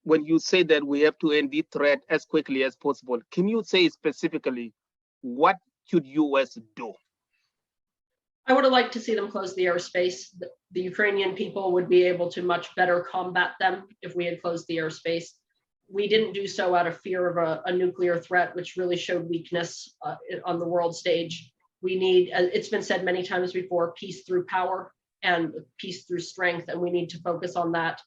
when you say that we have to end the threat as quickly as possible, can you say specifically what should US do? I would have liked to see them close the airspace. The Ukrainian people would be able to much better combat them if we had closed the airspace. We didn't do so out of fear of a nuclear threat, which really showed weakness on the world stage. We need, it's been said many times before, peace through power and peace through strength, and we need to focus on that.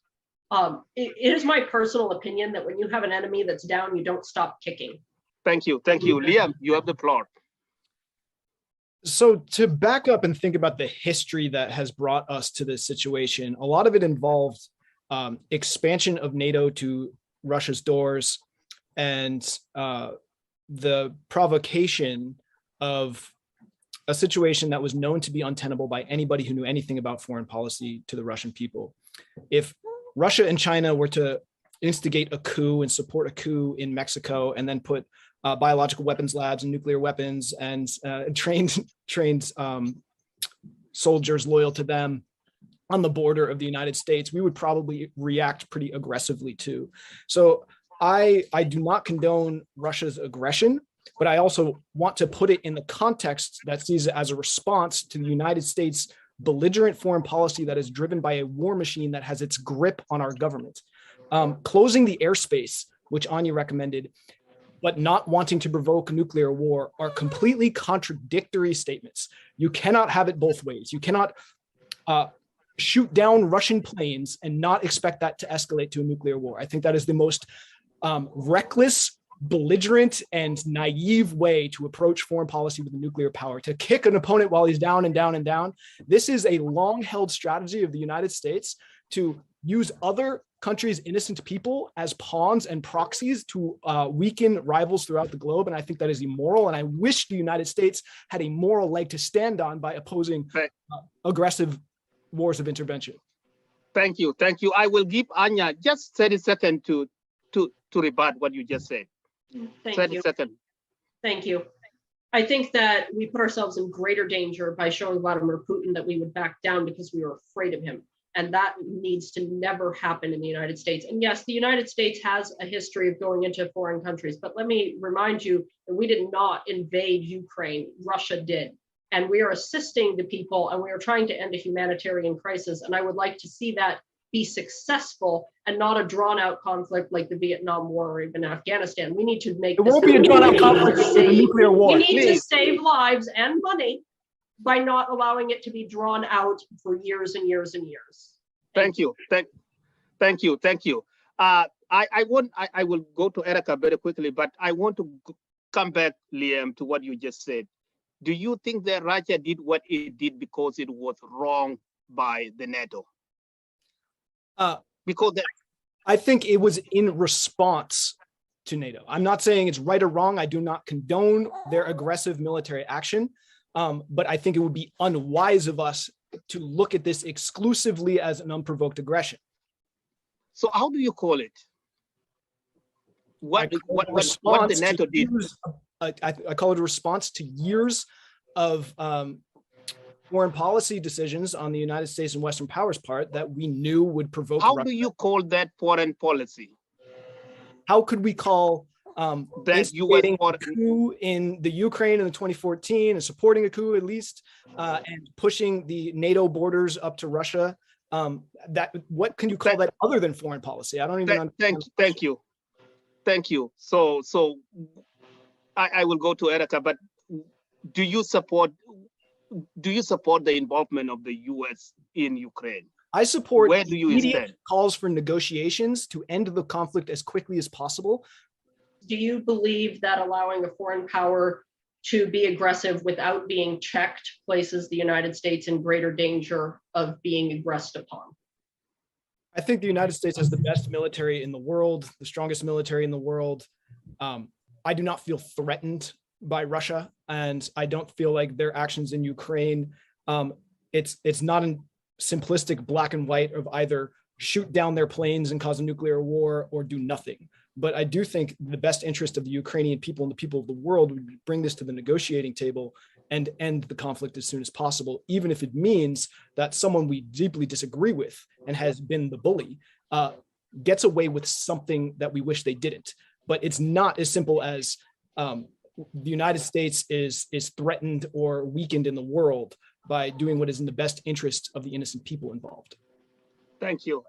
It is my personal opinion that when you have an enemy that's down, you don't stop kicking. Thank you. Thank you. Liam, you have the floor. So to back up and think about the history that has brought us to this situation, a lot of it involved expansion of NATO to Russia's doors and the provocation of a situation that was known to be untenable by anybody who knew anything about foreign policy to the Russian people. If Russia and China were to instigate a coup and support a coup in Mexico and then put biological weapons labs and nuclear weapons and trained soldiers loyal to them on the border of the United States, we would probably react pretty aggressively too. So I do not condone Russia's aggression, but I also want to put it in the context that sees it as a response to the United States' belligerent foreign policy that is driven by a war machine that has its grip on our government. Closing the airspace, which Anya recommended, but not wanting to provoke nuclear war are completely contradictory statements. You cannot have it both ways. You cannot shoot down Russian planes and not expect that to escalate to a nuclear war. I think that is the most reckless, belligerent, and naive way to approach foreign policy with a nuclear power, to kick an opponent while he's down and down and down. This is a long-held strategy of the United States to use other countries' innocent people as pawns and proxies to weaken rivals throughout the globe. And I think that is immoral. And I wish the United States had a moral leg to stand on by opposing aggressive wars of intervention. Thank you. Thank you. I will give Anya just 30 seconds to rebut what you just said. Thank 30 you. seconds. Thank you. I think that we put ourselves in greater danger by showing Vladimir Putin that we would back down because we were afraid of him. And that needs to never happen in the United States. And yes, the United States has a history of going into foreign countries, but let me remind you that we did not invade Ukraine. Russia did. And we are assisting the people and we are trying to end a humanitarian crisis. And I would like to see that be successful and not a drawn out conflict like the Vietnam War or even Afghanistan. We need to make it won't be a drawn out conflict with a nuclear war. We need to save lives and money by not allowing it to be drawn out for years and years and years. Thank you. Thank you. Thank you. I will go to Erica very quickly, but I want to come back, Liam, to what you just said. Do you think that Russia did what it did because it was wrong by the NATO? I think it was in response to NATO. I'm not saying it's right or wrong. I do not condone their aggressive military action. But I think it would be unwise of us to look at this exclusively as an unprovoked aggression. So how do you call it? What the NATO did? I call it a response to years of foreign policy decisions on the United States and Western powers' part that we knew would provoke. How do you call that foreign policy? How could we call instigating a coup in the Ukraine in 2014 and supporting a coup at least, and pushing the NATO borders up to Russia? What can you call that other than foreign policy? I don't even understand. Thank you. So I will go to Erica, but do you support the involvement of the US in Ukraine? I support Where do you immediate calls for negotiations to end the conflict as quickly as possible. Do you believe that allowing a foreign power to be aggressive without being checked places the United States in greater danger of being aggressed upon? I think the United States has the best military in the world, the strongest military in the world. I do not feel threatened by Russia, and I don't feel like their actions in Ukraine, it's not a simplistic black and white of either shoot down their planes and cause a nuclear war or do nothing. But I do think the best interest of the Ukrainian people and the people of the world would bring this to the negotiating table and end the conflict as soon as possible, even if it means that someone we deeply disagree with and has been the bully gets away with something that we wish they didn't. But it's not as simple as the United States is threatened or weakened in the world by doing what is in the best interest of the innocent people involved. Thank you.